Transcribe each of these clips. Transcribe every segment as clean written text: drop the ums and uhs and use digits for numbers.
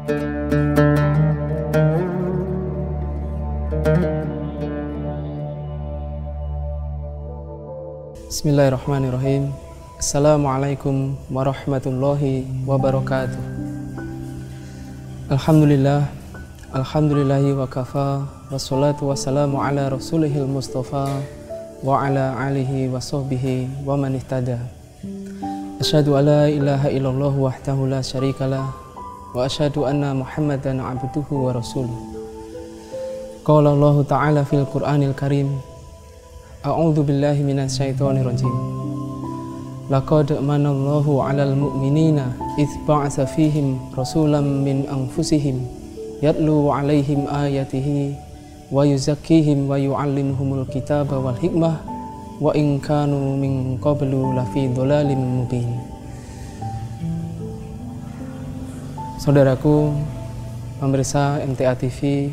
Bismillahirrahmanirrahim. Assalamualaikum warahmatullahi wabarakatuh. Alhamdulillahi wa kafa, wassalatu wassalamu ala rasulihil mustafa wa ala alihi wa sahbihi wa man ihtada. Asyhadu an la ilaha illallah wahdahu la syarikalah wa asyhadu anna Muhammadan abduhu wa rasuluh. Qala Allah ta'ala fil Qur'anil Karim, a'udzu billahi minasy syaithanir rajim. Laqad manallahu 'alal mu'minina idz ba'atsa fihim rasulan min anfusihim yatlu 'alaihim ayatihi wa yuzakkihim wa yu'allimuhumul kitaba wal hikmah wa in kanu min qablu lafi dhalalin mubin. Saudaraku pemirsa MTA TV,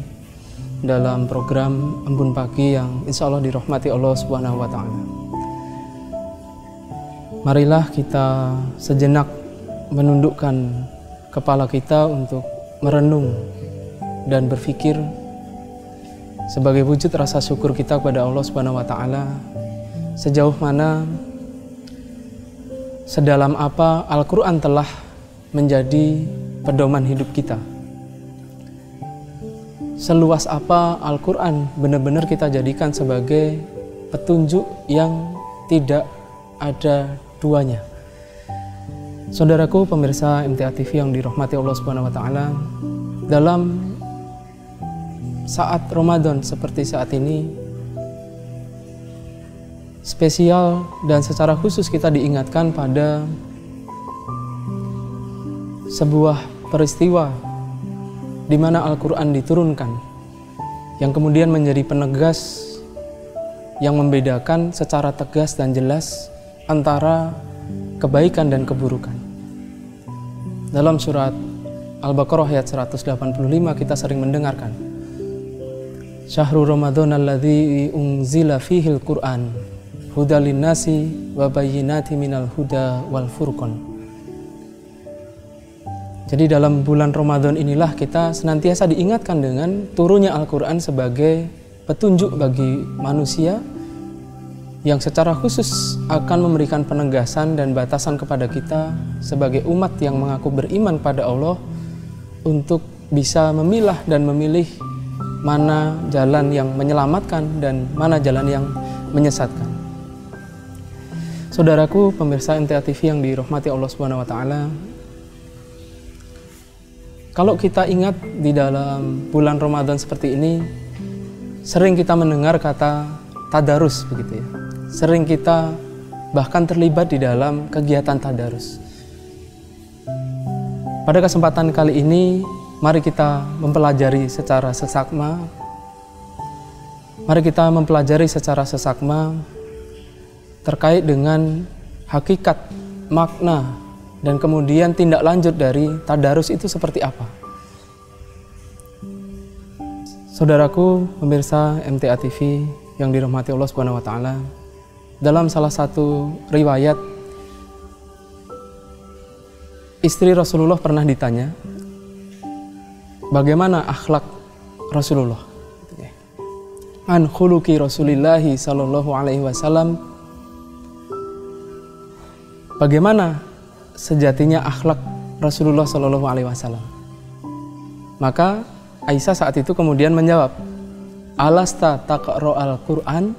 dalam program Embun Pagi yang insya Allah dirahmati Allah Subhanahu wa Ta'ala, marilah kita sejenak menundukkan kepala kita untuk merenung dan berpikir sebagai wujud rasa syukur kita kepada Allah Subhanahu wa Ta'ala, sejauh mana, sedalam apa Al-Quran telah menjadi pedoman hidup kita. Seluas apa Al-Quran benar-benar kita jadikan sebagai petunjuk yang tidak ada duanya. Saudaraku pemirsa MTA TV yang dirahmati Allah Subhanahu wa Ta'ala, dalam saat Ramadan seperti saat ini, spesial dan secara khusus kita diingatkan pada sebuah peristiwa di mana Al-Quran diturunkan, yang kemudian menjadi penegas yang membedakan secara tegas dan jelas antara kebaikan dan keburukan. Dalam surat Al-Baqarah ayat 185 kita sering mendengarkan, Syahrul Ramadan alladzi unzila fihil Qur'an hudal linnasi wa bayyinati minal huda wal furqan. Jadi dalam bulan Ramadan inilah kita senantiasa diingatkan dengan turunnya Al-Quran sebagai petunjuk bagi manusia yang secara khusus akan memberikan penegasan dan batasan kepada kita sebagai umat yang mengaku beriman pada Allah untuk bisa memilah dan memilih mana jalan yang menyelamatkan dan mana jalan yang menyesatkan. Saudaraku pemirsa MTA TV yang dirahmati Allah Subhanahu wa Ta'ala, kalau kita ingat di dalam bulan Ramadan seperti ini, sering kita mendengar kata tadarus begitu ya. Sering kita bahkan terlibat di dalam kegiatan tadarus. Pada kesempatan kali ini, mari kita mempelajari secara seksama. Mari kita mempelajari secara seksama terkait dengan hakikat, makna, dan kemudian tindak lanjut dari tadarus itu seperti apa. Saudaraku pemirsa MTA TV yang dirahmati Allah Subhanahu wa Ta'ala, dalam salah satu riwayat, istri Rasulullah pernah ditanya bagaimana akhlak Rasulullah, an khuluqi Rasulillahi sallallahu alaihi wasallam, bagaimana sejatinya akhlak Rasulullah Shallallahu Alaihi Wasallam. Maka Aisyah saat itu kemudian menjawab, alasta taqra'al Quran,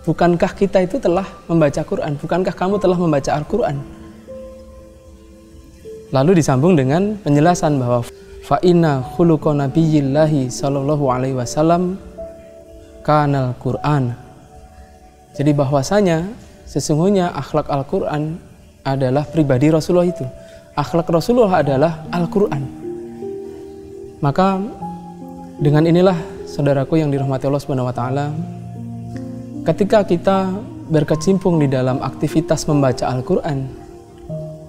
bukankah kita itu telah membaca Quran, bukankah kamu telah membaca Al-Quran? Lalu disambung dengan penjelasan bahwa fa inna khuluqa nabiyyillahi Shallallahu Alaihi Wasallam kanal Quran. Jadi bahwasanya sesungguhnya akhlak Al-Quran adalah pribadi Rasulullah itu. Akhlak Rasulullah adalah Al-Quran. Maka dengan inilah saudaraku yang dirahmati Allah Subhanahu wa Ta'ala, ketika kita berkecimpung di dalam aktivitas membaca Al-Quran,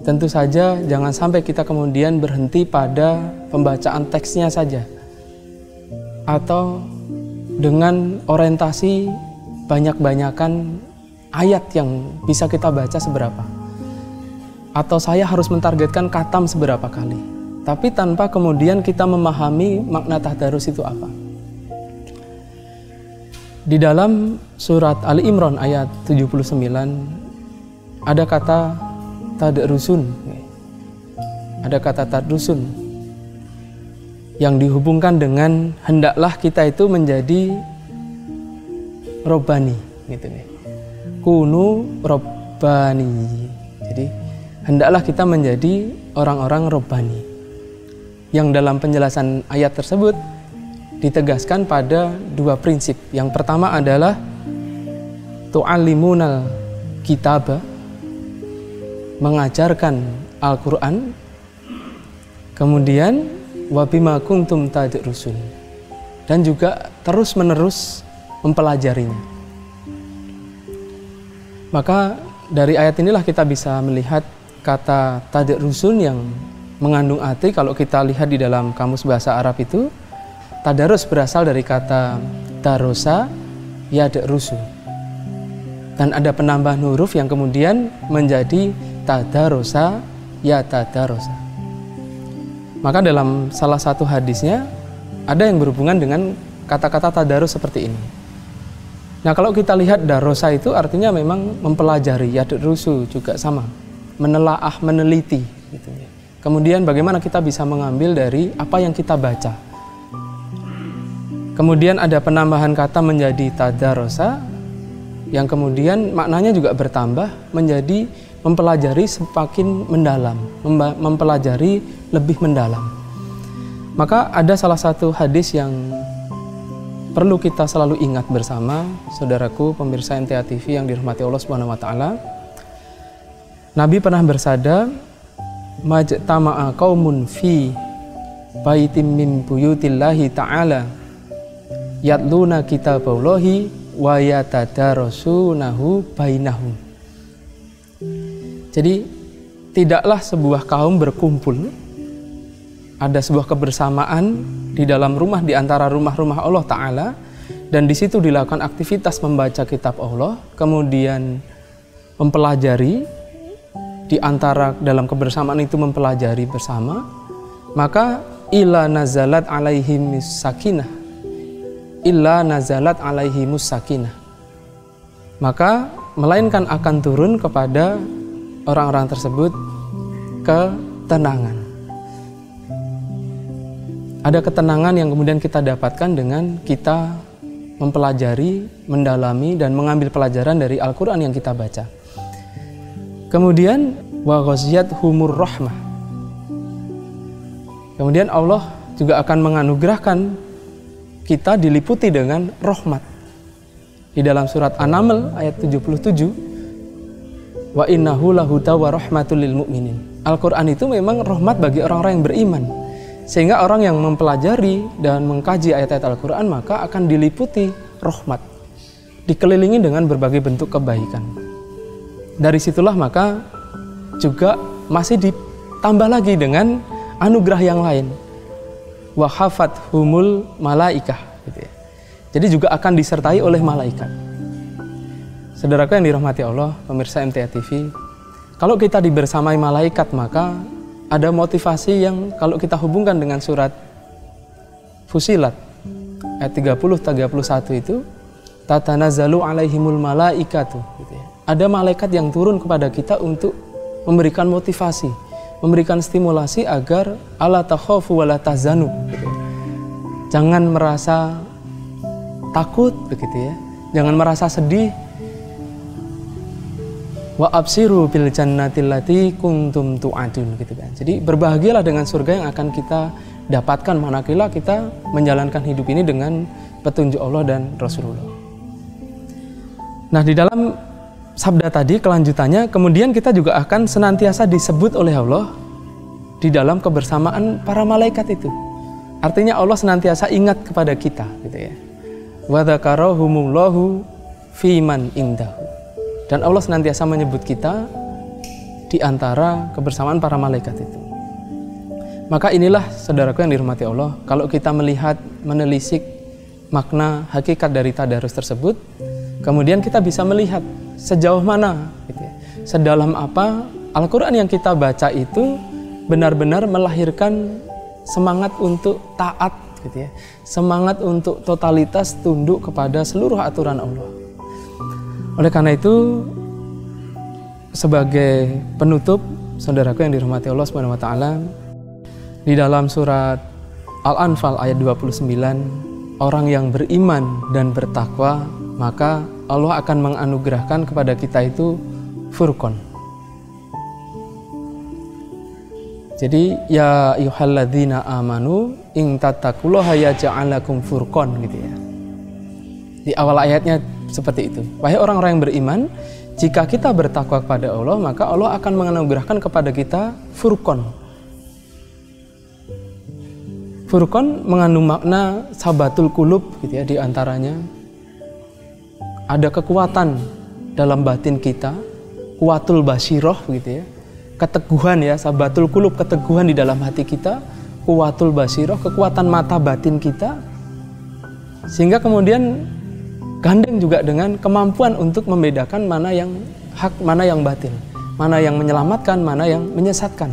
tentu saja jangan sampai kita kemudian berhenti pada pembacaan teksnya saja, atau dengan orientasi banyak-banyakan ayat yang bisa kita baca seberapa, atau saya harus mentargetkan khatam seberapa kali. tapi tanpa kemudian kita memahami makna tadarus itu apa. Di dalam surat Ali Imran ayat 79 ada kata tadrusun. Ada kata tadrusun yang dihubungkan dengan hendaklah kita itu menjadi robbani gitu nih. Kunu robbani. Jadi hendaklah kita menjadi orang-orang robbani. Yang dalam penjelasan ayat tersebut ditegaskan pada dua prinsip. Yang pertama adalah tu'allimunal kitaba, mengajarkan Al-Quran, kemudian wabima kuntum tadrusun, dan juga terus-menerus mempelajarinya. Maka dari ayat inilah kita bisa melihat kata tadrusun yang mengandung arti, kalau kita lihat di dalam kamus bahasa Arab itu, tadarus berasal dari kata darosa yadrusu, dan ada penambahan huruf yang kemudian menjadi tadarosa yatadarosa. Maka dalam salah satu hadisnya ada yang berhubungan dengan kata-kata tadarus seperti ini. Nah, kalau kita lihat darosa itu artinya memang mempelajari, yadrusu juga sama, menelaah, meneliti gitu. Kemudian bagaimana kita bisa mengambil dari apa yang kita baca. Kemudian ada penambahan kata menjadi tadarosa, yang kemudian maknanya juga bertambah menjadi mempelajari semakin mendalam, mempelajari lebih mendalam. Maka ada salah satu hadis yang perlu kita selalu ingat bersama, saudaraku pemirsa MTA TV yang dirahmati Allah Subhanahu wa taala. Nabi pernah bersabda, "Majtama'a qaumun fi baitim min buyutillahi ta'ala yatluna kitaballahi wa yatadarasunahu bainahum." Jadi tidaklah sebuah kaum berkumpul, ada sebuah kebersamaan di dalam rumah di antara rumah-rumah Allah Ta'ala, dan di situ dilakukan aktivitas membaca kitab Allah, kemudian mempelajari, di antara dalam kebersamaan itu mempelajari bersama, maka illa nazalat alaihimus sakinah, illa nazalat alaihimus sakinah, maka melainkan akan turun kepada orang-orang tersebut ketenangan. Ada ketenangan yang kemudian kita dapatkan dengan kita mempelajari, mendalami, dan mengambil pelajaran dari Al-Quran yang kita baca. Kemudian wa ghaziyatuhumur rahmah. Kemudian Allah juga akan menganugerahkan kita diliputi dengan rahmat. Di dalam surat An-Naml ayat 77, wa innahu lahuda wa rahmatul lil mu'minin. Al-Quran itu memang rahmat bagi orang-orang yang beriman. Sehingga orang yang mempelajari dan mengkaji ayat-ayat Al-Quran maka akan diliputi rahmat, dikelilingi dengan berbagai bentuk kebaikan. Dari situlah maka juga masih ditambah lagi dengan anugerah yang lain, wa hafathumul malaikah gitu ya. Jadi juga akan disertai oleh malaikat. Saudaraku yang dirahmati Allah, pemirsa MTA TV, kalau kita dibersamai malaikat maka ada motivasi yang kalau kita hubungkan dengan surat Fusilat ayat 30-31 itu, tatanazzalu alaihimul malaikatu gitu ya. Ada malaikat yang turun kepada kita untuk memberikan motivasi, memberikan stimulasi agar alla takhafu wa la tahzanu gitu ya. Jangan merasa takut begitu ya. Jangan merasa sedih. Wa absiru bil jannatil lati kuntum tu'adun gitu kan. Jadi berbahagialah dengan surga yang akan kita dapatkan manakala kita menjalankan hidup ini dengan petunjuk Allah dan Rasulullah. Nah, di dalam sabda tadi kelanjutannya, kemudian kita juga akan senantiasa disebut oleh Allah di dalam kebersamaan para malaikat itu. Artinya Allah senantiasa ingat kepada kita gitu ya. Wa dzakarahumullahu fi man indahu. Dan Allah senantiasa menyebut kita di antara kebersamaan para malaikat itu. Maka inilah saudaraku yang dirahmati Allah, kalau kita melihat, menelisik makna hakikat dari tadarus tersebut, kemudian kita bisa melihat sejauh mana, gitu ya, sedalam apa Al-Quran yang kita baca itu benar-benar melahirkan semangat untuk taat gitu ya. Semangat untuk totalitas tunduk kepada seluruh aturan Allah. Oleh karena itu, sebagai penutup, saudaraku yang dirahmati Allah Subhanahu wa taala, di dalam surat Al-Anfal ayat 29, orang yang beriman dan bertakwa, maka Allah akan menganugerahkan kepada kita itu furqan. Jadi ya ayyuhalladzina amanu in tattaqullaha yaj'al lakum furqan gitu ya. Di awal ayatnya seperti itu. Wahai orang-orang yang beriman, jika kita bertakwa kepada Allah, maka Allah akan menganugerahkan kepada kita furqan. Furqan mengandung makna sabatul qulub gitu ya, di antaranya ada kekuatan dalam batin kita, kuwatul basiroh gitu ya. Keteguhan ya, sabatul qulub, keteguhan di dalam hati kita, kuwatul basiroh, kekuatan mata batin kita, sehingga kemudian gandeng juga dengan kemampuan untuk membedakan mana yang hak, mana yang batil, mana yang menyelamatkan, mana yang menyesatkan.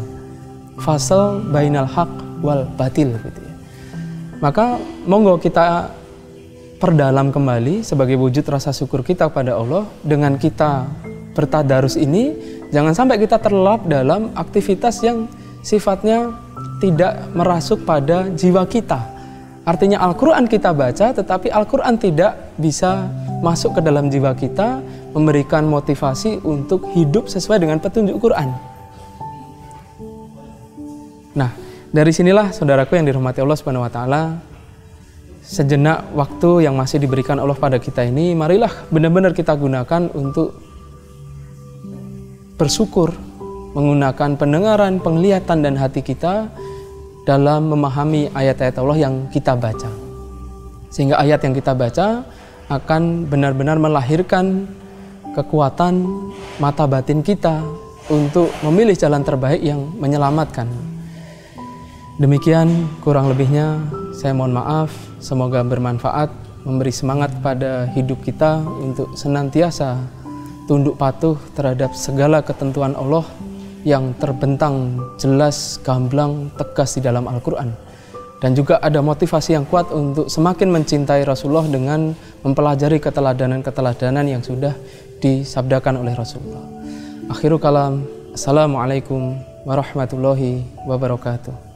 Fasal bainal haq wal batil gitu ya. Maka monggo kita perdalam kembali sebagai wujud rasa syukur kita kepada Allah dengan kita bertadarus ini. Jangan sampai kita terlelap dalam aktivitas yang sifatnya tidak merasuk pada jiwa kita. Artinya Al-Quran kita baca, tetapi Al-Quran tidak bisa masuk ke dalam jiwa kita, memberikan motivasi untuk hidup sesuai dengan petunjuk Quran. Nah, dari sinilah saudaraku yang dirahmati Allah Subhanahu wa taala, sejenak waktu yang masih diberikan Allah pada kita ini, marilah benar-benar kita gunakan untuk bersyukur, menggunakan pendengaran, penglihatan dan hati kita dalam memahami ayat-ayat Allah yang kita baca. Sehingga ayat yang kita baca akan benar-benar melahirkan kekuatan mata batin kita untuk memilih jalan terbaik yang menyelamatkan. Demikian kurang lebihnya, saya mohon maaf, semoga bermanfaat, memberi semangat kepada hidup kita untuk senantiasa tunduk patuh terhadap segala ketentuan Allah yang terbentang jelas, gamblang, tegas di dalam Al-Quran. Dan juga ada motivasi yang kuat untuk semakin mencintai Rasulullah dengan mempelajari keteladanan-keteladanan yang sudah disabdakan oleh Rasulullah. Akhirul kalam, Assalamualaikum warahmatullahi wabarakatuh.